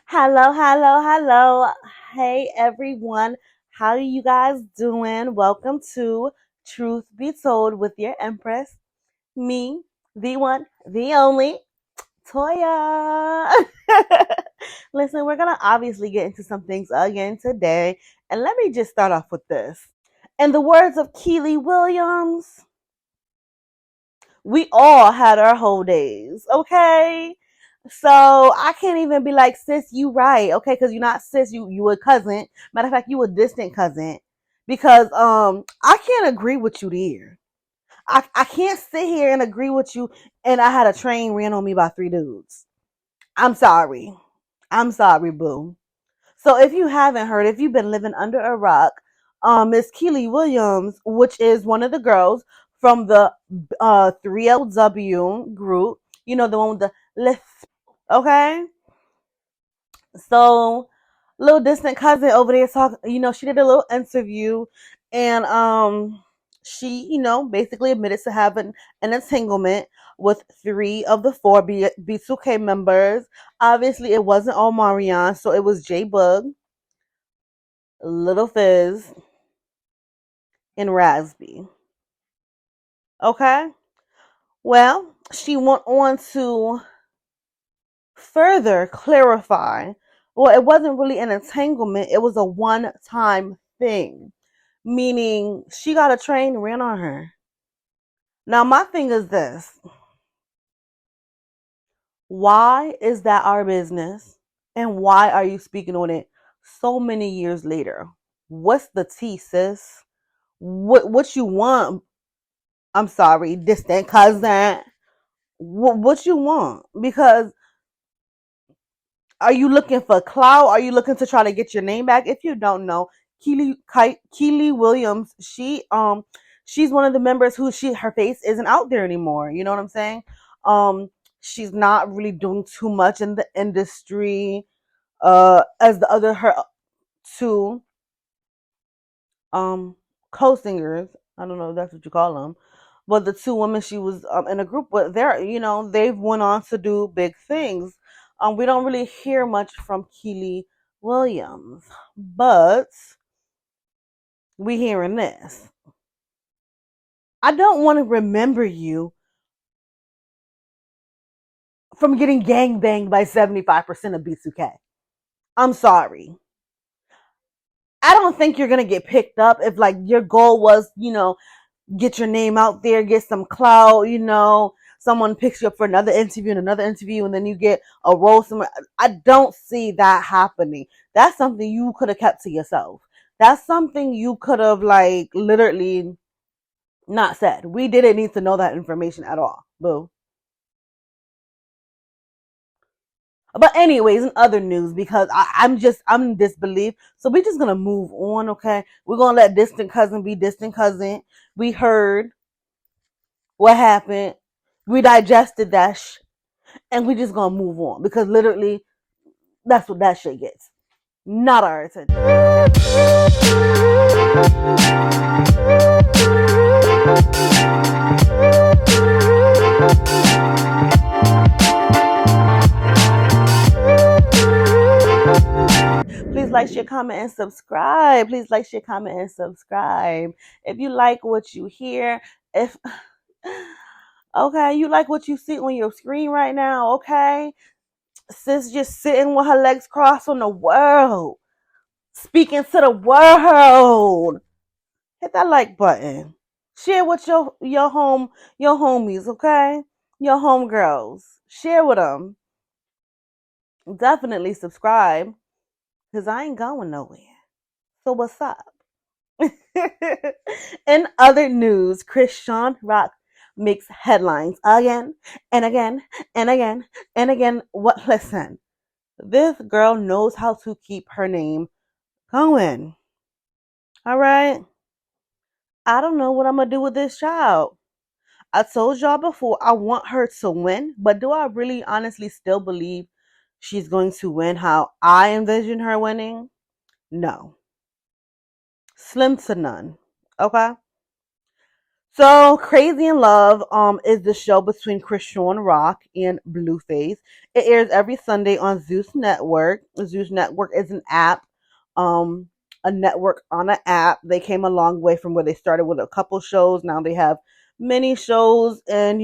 Hello, hello, hello. Hey everyone. How are you guys doing? Welcome to Truth Be Told with your Empress. Me, the one, the only, Toya. Listen, we're gonna obviously get into some things again today. And let me just start off with this. In the words of Kiely Williams, we all had our whole days, okay? So I can't even be like, sis, you right, okay? Because you're not sis, you a cousin. Matter of fact, you a distant cousin. Because I can't agree with you there. I can't sit here and agree with you and I had a train ran on me by three dudes. I'm sorry. I'm sorry, boo. So if you haven't heard, if you've been living under a rock, Miss Kiely Williams, which is one of the girls from the 3LW group, you know, the one with the list, okay? So little distant cousin over there talking, she did a little interview and she, basically admitted to having an entanglement with three of the four B2K members. Obviously it wasn't all Marion, so it was J Bug, Little Fizz, and Rasby. Okay? Well, she went on to further clarify, well, it wasn't really an entanglement, it was a one-time thing, meaning she got a train ran on her. Now my thing is this: why is that our business, and why are you speaking on it so many years later? What's the tea, sis? What you want? I'm sorry, distant cousin. What you want? Because are you looking for clout? Are you looking to try to get your name back? If you don't know, Kiely Williams, she's one of the members who her face isn't out there anymore. You know what I'm saying? Um, she's not really doing too much in the industry. As the other her two um co-singers, I don't know if that's what you call them, but the two women she was in a group with, they've went on to do big things. We don't really hear much from Kiely Williams, but we hearing this. I don't want to remember you from getting gang banged by 75% of B2K. I'm sorry. I don't think you're gonna get picked up if like your goal was, get your name out there, get some clout, someone picks you up for another interview, and then you get a role somewhere. I don't see that happening. That's something you could have kept to yourself. That's something you could have like literally not said. We didn't need to know that information at all. Boo. But anyways, in other news, because I'm in disbelief. So we're just gonna move on, okay? We're gonna let distant cousin be distant cousin. We heard what happened. We digested that and we just gonna move on because literally that's what that shit gets. Not our attention. Please like, share, comment, and subscribe. Please like, share, comment, and subscribe. If you like what you hear, if okay, you like what you see on your screen right now, okay? Sis just sitting with her legs crossed on the world, speaking to the world. Hit that like button. Share with your homies, okay? Your homegirls. Share with them. Definitely subscribe, because I ain't going nowhere. So what's up? In other news, Chrisean Rock makes headlines again and again and again and again. What? Listen, this girl knows how to keep her name going. All right. I don't know what I'm gonna do with this child. I told y'all before I want her to win, but do I really honestly still believe she's going to win how I envision her winning? No. Slim to none. Okay? So Crazy in Love is the show between Chrisean Rock and Blueface. It airs every Sunday on Zeus Network. Zeus Network is an app, um, a network on an app. They came a long way from where they started with a couple shows. Now they have many shows, and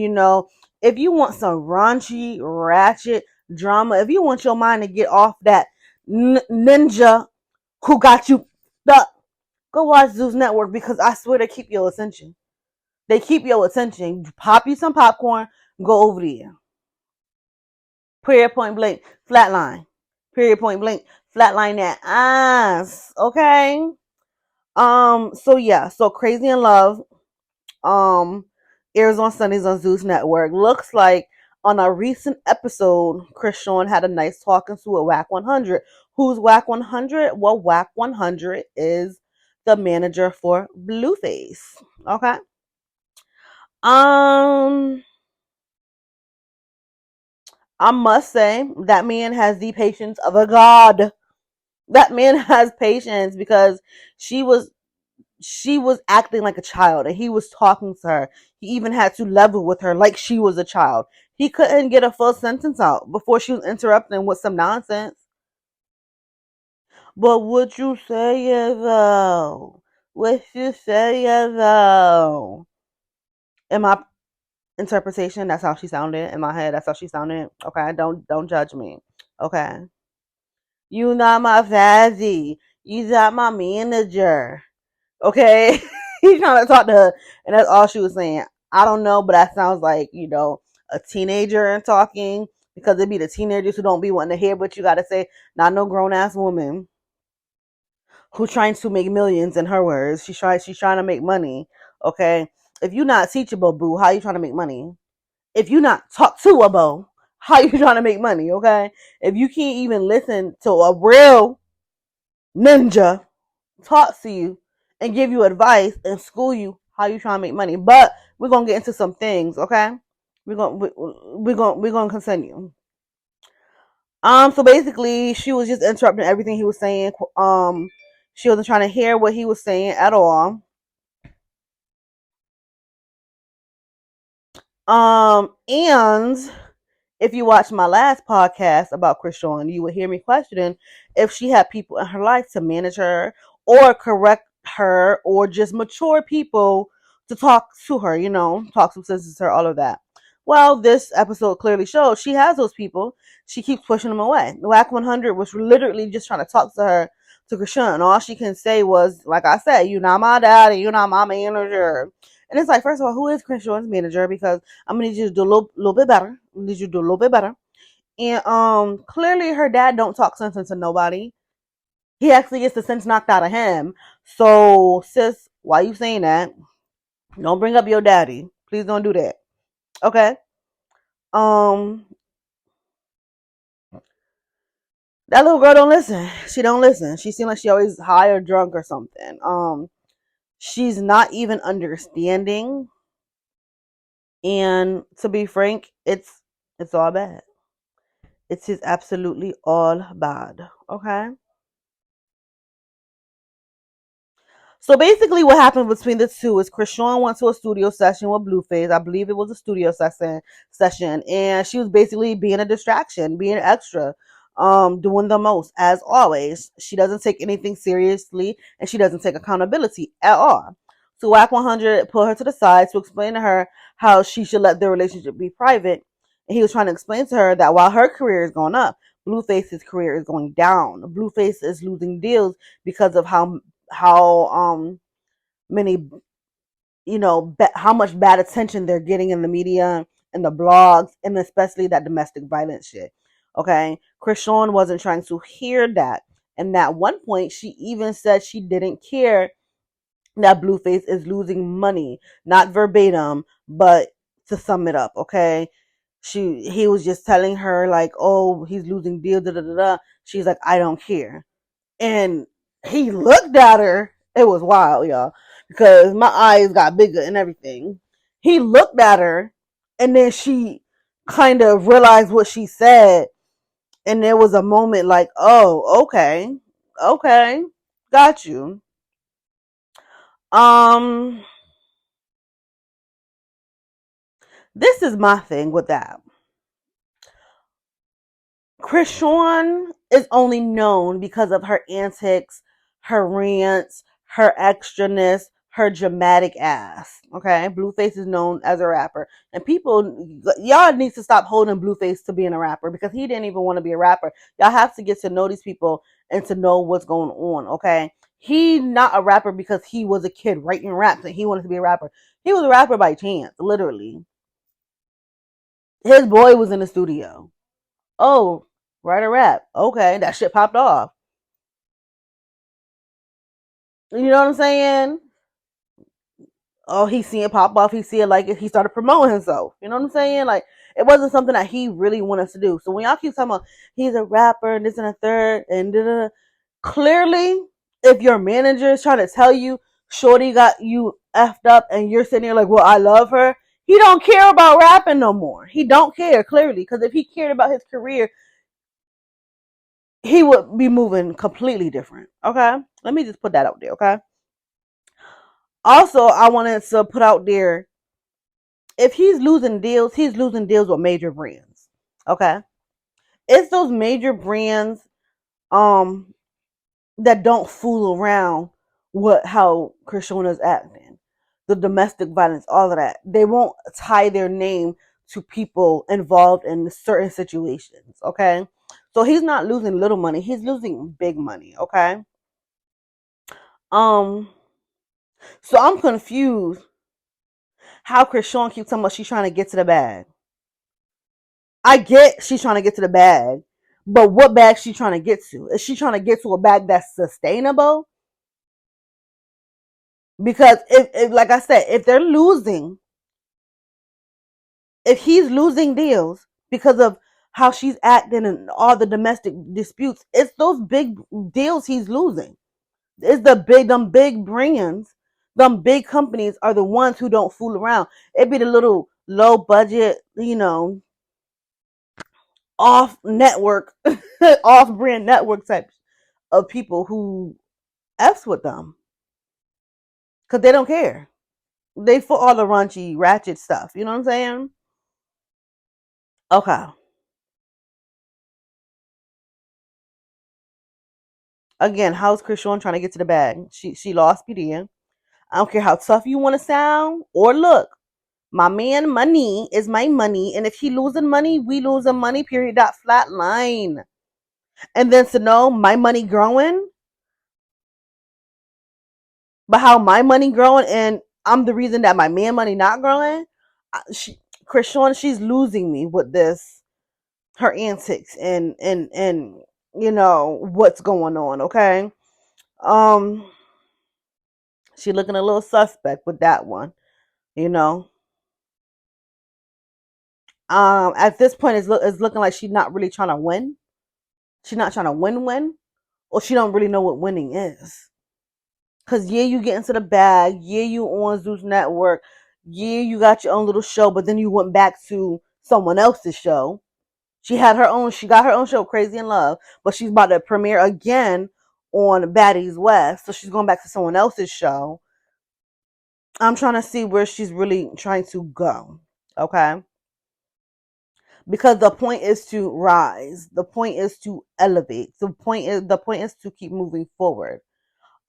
if you want some raunchy, ratchet drama, if you want your mind to get off that ninja who got you stuck, go watch Zeus Network because I swear they keep your attention. They keep your attention. Pop you some popcorn. Go over there. Period, point blank. Flatline. Period, point blank. Flatline that ass. Okay. So yeah. So Crazy in Love. Airs on Sundays on Zeus Network. Looks like on a recent episode, Chrisean had a nice talking to a Whack 100. Who's Whack 100? Well, Whack 100 is the manager for Blueface. Okay. Um, I must say that man has the patience of a god. That man has patience because she was she was acting like a child and he was talking to her. He even had to level with her like she was a child. He couldn't get a full sentence out before she was interrupting with some nonsense. But what you say though? What you say though? In my interpretation, that's how she sounded. In my head, that's how she sounded. Okay, don't judge me. Okay. You not my fazzy. You not my manager. Okay? He's trying to talk to her, and that's all she was saying. I don't know, but that sounds like, a teenager talking, because it be the teenagers who don't be wanting to hear what you got to say. Not no grown ass woman who's trying to make millions, in her words. She's trying to make money. Okay? If you not teachable, boo, how you trying to make money? If you not talk to a boo, how you trying to make money? Okay? If you can't even listen to a real ninja talk to you and give you advice and school you how you trying to make money. But we're gonna get into some things, okay? We're gonna continue. So basically, she was just interrupting everything he was saying. She wasn't trying to hear what he was saying at all. And if you watch my last podcast about Chrisean, you would hear me questioning if she had people in her life to manage her or correct her or just mature people to talk to her, talk some sense to her, all of that. Well, this episode clearly shows she has those people. She keeps pushing them away. The WAC 100 was literally just trying to talk to her, to Chrisean. All she can say was, like I said, you're not my daddy, you're not my manager. And it's like, first of all, who is Chrisean's manager? Because I'm gonna need you to do a little bit better. I need you to do a little bit better. And clearly her dad don't talk sense into nobody. He actually gets the sense knocked out of him. So sis, why you saying that? Don't bring up your daddy. Please don't do that. Okay. Um that little girl don't listen. She don't listen. She seems like she always high or drunk or something. She's not even understanding. And to be frank, it's all bad. It is absolutely all bad. Okay. So basically, what happened between the two is Chrisean went to a studio session with Blueface. I believe it was a studio session, and she was basically being a distraction, being extra, doing the most as always. She doesn't take anything seriously, and she doesn't take accountability at all. So WAC 100 put her to the side to explain to her how she should let their relationship be private. And he was trying to explain to her that while her career is going up, Blueface's career is going down. Blueface is losing deals because of how many how much bad attention they're getting in the media and the blogs, and especially that domestic violence shit. Okay, Chrisean wasn't trying to hear that, and at one point she even said she didn't care that Blueface is losing money, not verbatim, but to sum it up. Okay, he was just telling her like, oh, he's losing deals, da da da da. She's like, I don't care. And he looked at her. It was wild, y'all, because my eyes got bigger and everything. He looked at her, and then she kind of realized what she said, and there was a moment like, oh, okay, okay, got you. Um, This is my thing with that. Chrisean is only known because of her antics, her rants, her extraness, her dramatic ass. Okay, Blueface is known as a rapper, and people, y'all need to stop holding Blueface to being a rapper because he didn't even want to be a rapper. Y'all have to get to know these people and to know what's going on. Okay, he's not a rapper because he was a kid writing raps and he wanted to be a rapper. He was a rapper by chance, literally. His boy was in the studio. Oh, write a rap. Okay, that shit popped off. You know what I'm saying? Oh, he see it pop off. He see it like he started promoting himself. You know what I'm saying? Like it wasn't something that he really wanted to do. So when y'all keep talking about he's a rapper and this and a third and da-da-da, clearly, if your manager is trying to tell you Shorty got you effed up and you're sitting there like, well, I love her. He don't care about rapping no more. He don't care clearly because if he cared about his career, he would be moving completely different. Okay, let me just put that out there. Okay. Also, I wanted to put out there if he's losing deals with major brands. Okay, it's those major brands um that don't fool around with how Chrisean is acting, the domestic violence, all of that. They won't tie their name to people involved in certain situations. Okay, so he's not losing little money; he's losing big money. Okay, um, so I'm confused how Chrisean keeps talking about she's trying to get to the bag. I get she's trying to get to the bag, but what bag she trying to get to? Is she trying to get to a bag that's sustainable? Because if like I said, if they're losing, if he's losing deals because of how she's acting and all the domestic disputes, it's those big deals he's losing. It's them big brands, them big companies are the ones who don't fool around. It'd be the little low budget, off network, off brand network types of people who f's with them because they don't care. They for all the raunchy, ratchet stuff. You know what I'm saying? Okay. Again, how's Chrisean trying to get to the bag? She lost PD. I don't care how tough you want to sound or look. My man, money is my money, and if he losing money, we losing money. Period. Dot flat line. And then to know my money growing, but how my money growing, and I'm the reason that my man money not growing. Chrisean, she's losing me with this, her antics and what's going on. Okay, um, she looking a little suspect with that one. You know, at this point, it's looking like she's not really trying to win. She's not trying to win, or she don't really know what winning is. Cause yeah, you get into the bag. Yeah, you on Zeus Network. Yeah, you got your own little show, but then you went back to someone else's show. She had her own. She got her own show, Crazy in Love, but she's about to premiere again on Baddies West. So she's going back to someone else's show. I'm trying to see where she's really trying to go. Okay, because the point is to rise. The point is to elevate. The point is to keep moving forward.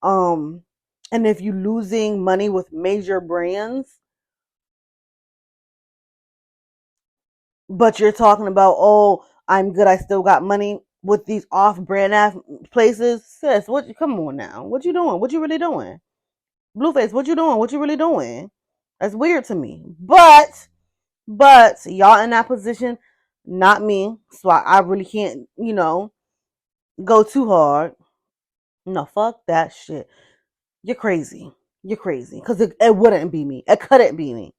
Um, and if you're losing money with major brands, but you're talking about, oh, I'm good, I still got money with these off-brand ass places, sis. What? Come on now. What you doing? What you really doing? Blueface, what you doing? What you really doing? That's weird to me. But y'all in that position, not me. So I really can't, go too hard. No, fuck that shit. You're crazy. You're crazy. Because it wouldn't be me. It couldn't be me.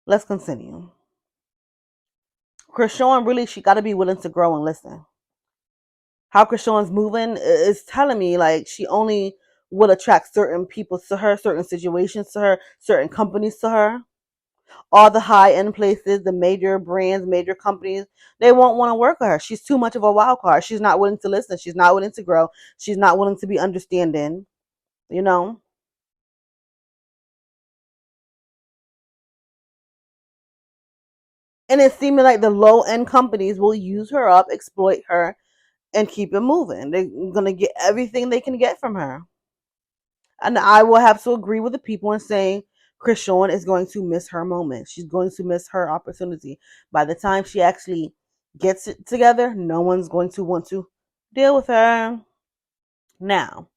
Let's continue. Chrisean, really, she got to be willing to grow and listen. How Chrisean's moving is telling me like she only will attract certain people to her, certain situations to her, certain companies to her. All the high end places, the major brands, major companies, they won't want to work with her. She's too much of a wild card. She's not willing to listen. She's not willing to grow. She's not willing to be understanding, you know? And it's seeming like the low end companies will use her up, exploit her, and keep it moving. They're going to get everything they can get from her. And I will have to agree with the people in saying Chrisean is going to miss her moment. She's going to miss her opportunity. By the time she actually gets it together, no one's going to want to deal with her. Now,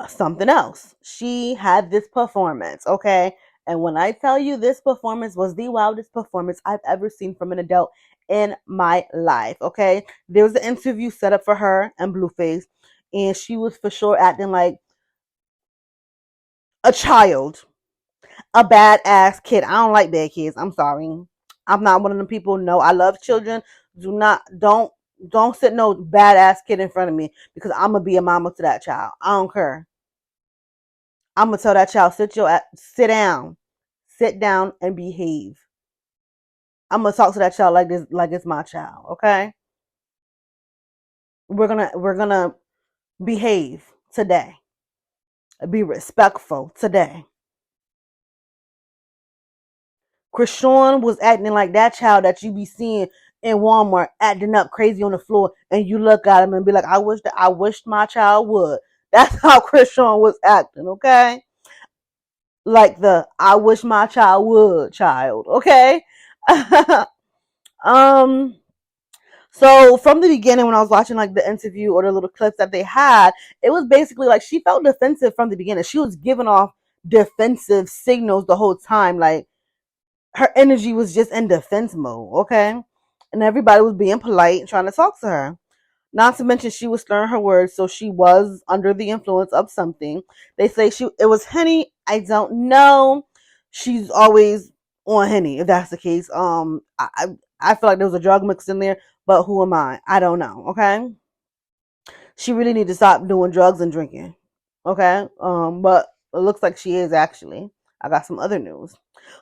something else. She had this performance, okay? And when I tell you this performance was the wildest performance I've ever seen from an adult in my life, okay? There was an interview set up for her and Blueface, and she was for sure acting like a child, a badass kid. I don't like bad kids. I'm sorry. I'm not one of them people. No, I love children. Don't sit no badass kid in front of me because I'm gonna be a mama to that child. I don't care. I'm gonna tell that child sit down and behave. I'm gonna talk to that child like this, like it's my child. Okay, we're gonna behave today. Be respectful today. Chrisean was acting like that child that you be seeing in Walmart acting up crazy on the floor, and you look at him and be like, I wish my child would. That's how Chrisean was acting. Okay, like the I wish my child would child. Okay. um So from the beginning, when I was watching like the interview or the little clips that they had, it was basically like she felt defensive from the beginning. She was giving off defensive signals the whole time. Like her energy was just in defense mode, okay? And everybody was being polite and trying to talk to her. Not to mention she was slurring her words, so she was under the influence of something. They say it was Henny. I don't know. She's always on Henny, if that's the case. I feel like there was a drug mix in there, but who am I? I don't know. Okay, she really need to stop doing drugs and drinking. Okay, but it looks like she is actually. I got some other news.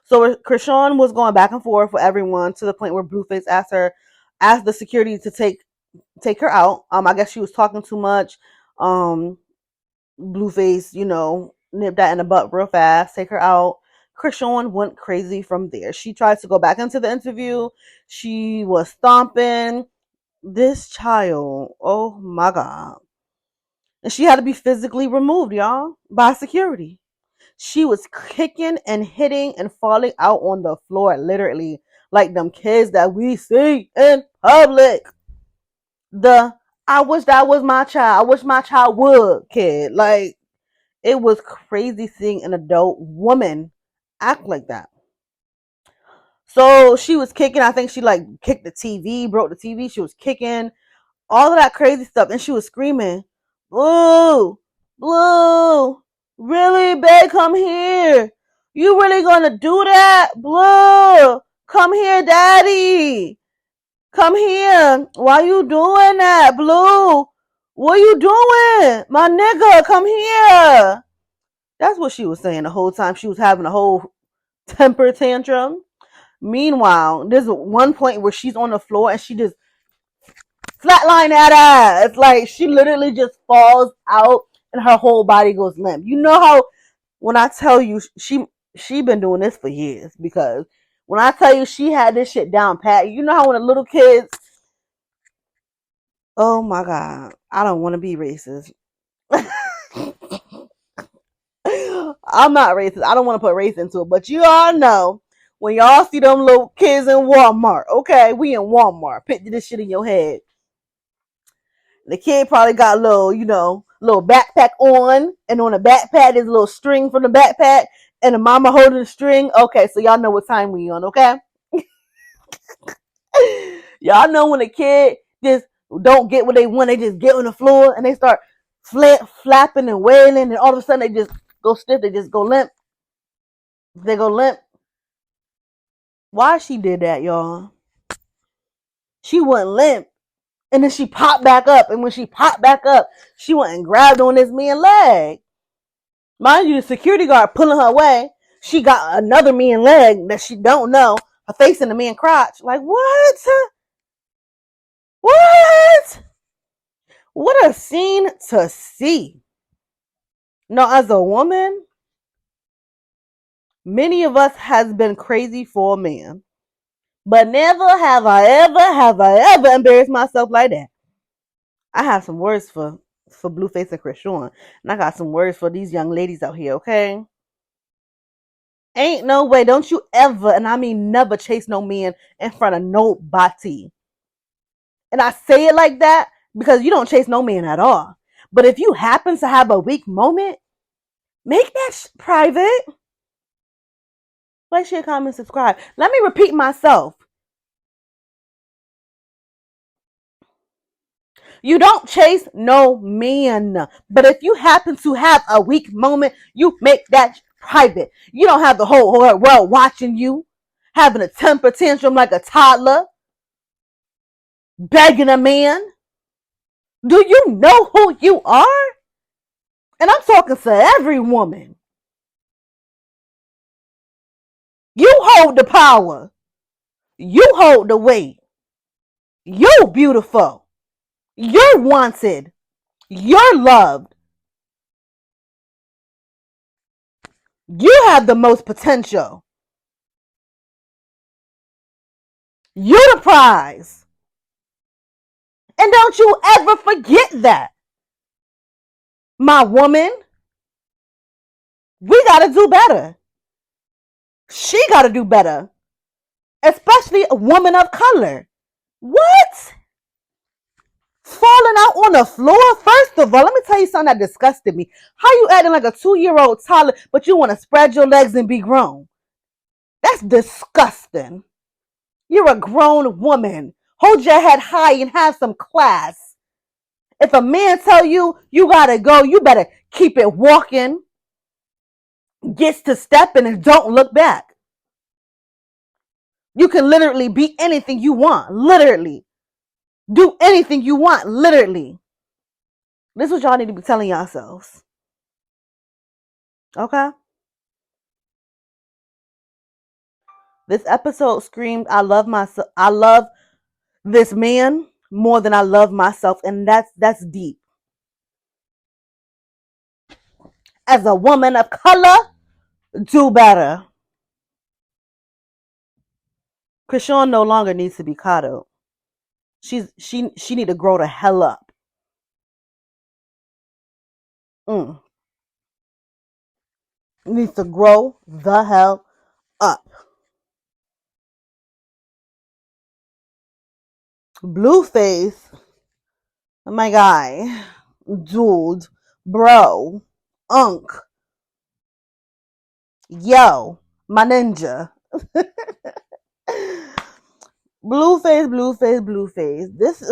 So Chrisean was going back and forth with everyone to the point where Blueface asked the security to take her out. I guess she was talking too much. Blueface, nipped that in the butt real fast, take her out. Chrisean went crazy from there. She tried to go back into the interview. She was stomping this child. Oh my God. And she had to be physically removed, y'all, by security. She was kicking and hitting and falling out on the floor, literally, like them kids that we see in public. The I wish that was my child. I wish my child would kid. Like, it was crazy seeing an adult woman act like that. So she was kicking. I think she like kicked the TV, broke the TV. She was kicking all of that crazy stuff, and she was screaming, "Blue, Blue, really, babe, come here. You really gonna do that? Blue, come here, daddy. Come here. Why you doing that, Blue? What you doing? My nigga, come here." That's what she was saying the whole time. She was having a whole temper tantrum. Meanwhile, there's one point where she's on the floor and she just flatline that ass. Like, she literally just falls out and her whole body goes limp. You know how when I tell you she been doing this for years, because when I tell you she had this shit down pat, you know how when the little kids, oh my God, I don't want to be racist. I'm not racist. I don't want to put race into it, but you all know when y'all see them little kids in Walmart. Okay, we in Walmart. Picture this shit in your head. The kid probably got a little, little backpack on, and on the backpack there's a little string from the backpack, and the mama holding the string. Okay, so y'all know what time we on, okay? Y'all know when a kid just don't get what they want, they just get on the floor and they start flapping and wailing, and all of a sudden they just go stiff, they just go limp. They go limp. Why she did that, y'all? She went limp. And then she popped back up. And when she popped back up, she went and grabbed on this man's leg. Mind you, the security guard pulling her away. She got another man's leg that she don't know. Her face in the man's crotch. Like, what? What? What a scene to see. Now, as a woman, many of us has been crazy for a man. But never have I ever embarrassed myself like that. I have some words for Blueface and Chrisean, and I got some words for these young ladies out here, okay? Ain't no way, don't you ever, and I mean never, chase no man in front of nobody. And I say it like that because you don't chase no man at all. But if you happen to have a weak moment, make that private. Like, share, comment, subscribe. Let me repeat myself. You don't chase no man. But if you happen to have a weak moment, you make that private. You don't have the whole world watching you, having a temper tantrum like a toddler, begging a man. Do you know who you are? And I'm talking to every woman. You hold the power. You hold the weight. You're beautiful. You're wanted. You're loved. You have the most potential. You're the prize. And don't you ever forget that. My woman, we got to do better. She got to do better. Especially a woman of color. What? Falling out on the floor? First of all, let me tell you something that disgusted me. How you acting like a 2-year-old toddler, but you want to spread your legs and be grown? That's disgusting. You're a grown woman. Hold your head high and have some class. If a man tell you you gotta go, you better keep it walking. Gets to stepping and don't look back. You can literally be anything you want. Literally. Do anything you want. Literally. This is what y'all need to be telling yourselves. Okay? This episode screamed, I love myself. I love this man more than I love myself. And that's deep. As a woman of color, do better. Chrisean no longer needs to be coddled. She need to grow the hell up. Needs to grow the hell up. Blueface, my guy, dude, bro, unk, yo, my ninja. Blueface. This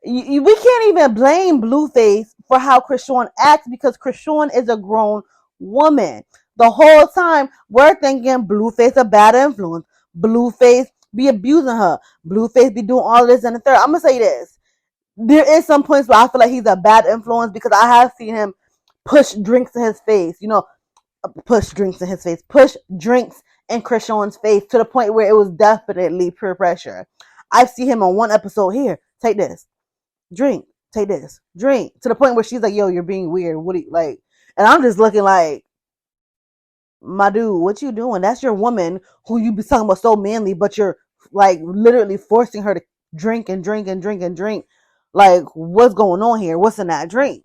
we can't even blame Blueface for how Chrisean acts because Chrisean is a grown woman. The whole time we're thinking Blueface a bad influence. Blueface be abusing her. Blueface be doing all this and the third. I'm gonna say this. There is some points where I feel like he's a bad influence because I have seen him push drinks in his face. Push drinks in Chrisean's face to the point where it was definitely peer pressure. I've seen him on one episode here. Take this. Drink. Take this. Drink. To the point where she's like, yo, you're being weird. What do you like? And I'm just looking like, my dude, what you doing? That's your woman who you be talking about so manly, but you're like literally forcing her to drink and drink and drink and drink. Like, what's going on here? What's in that drink?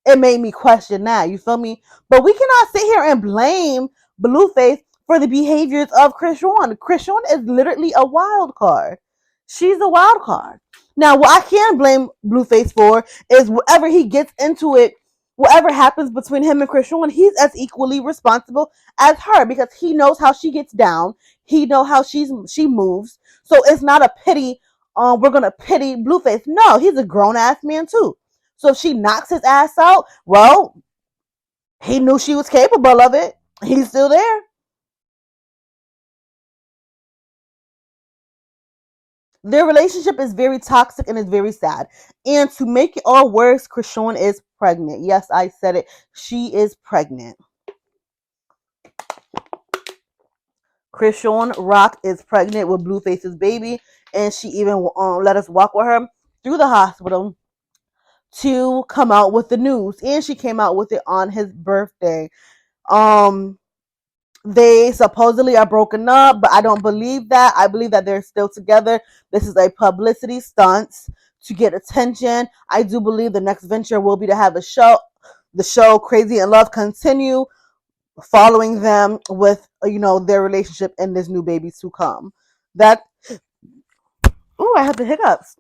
It made me question that. You feel me? But we cannot sit here and blame Blueface for the behaviors of Chrisean. Chrisean is literally a wild card. She's a wild card. Now, what I can blame Blueface for is whatever he gets into it, whatever happens between him and Chrisean, he's as equally responsible as her because he knows how she gets down. He knows how she moves. So it's not a pity. We're gonna pity Blueface. No, he's a grown ass man too. So if she knocks his ass out, well, he knew she was capable of it. He's still there. Their relationship is very toxic and is very sad. And to make it all worse, Chrisean is pregnant. Yes, I said it. She is pregnant. Chrisean Rock is pregnant with Blueface's baby, and she even let us walk with her through the hospital to come out with the news. And she came out with it on his birthday. They supposedly are broken up, but I don't believe that. I believe that they're still together. This is a publicity stunt to get attention. I do believe the next venture will be to have the show Crazy in Love continue, following them with their relationship and this new baby to come. That I have the hiccups.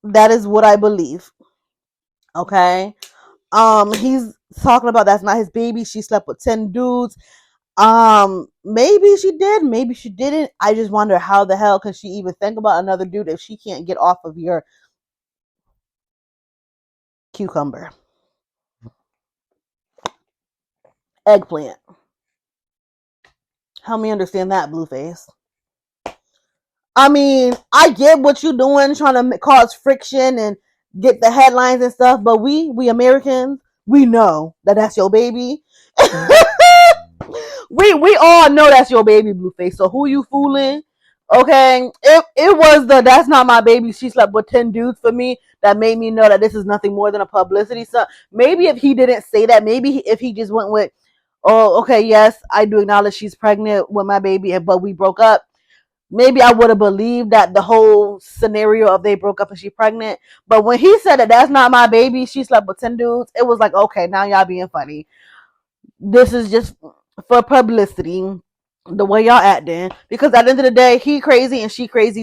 That is what I believe. Okay. He's talking about that's not his baby. She slept with 10 dudes. Maybe she did, maybe she didn't. I just wonder how the hell can she even think about another dude if she can't get off of your cucumber, eggplant. Help me understand that, Blueface. I mean, I get what you're doing, trying to cause friction and get the headlines and stuff, but we Americans, we know that that's your baby. we all know that's your baby, Blueface. So who you fooling? Okay, it was the that's not my baby. She slept with 10 dudes for me. That made me know that this is nothing more than a publicity. So maybe if he didn't say that, maybe if he just went with, oh, okay, yes, I do acknowledge she's pregnant with my baby, but we broke up. Maybe I would have believed that the whole scenario of they broke up and she pregnant. But when he said that that's not my baby, she slept with 10 dudes, it was like, okay, now y'all being funny. This is just for publicity, the way y'all acting. Because at the end of the day, he crazy and she crazy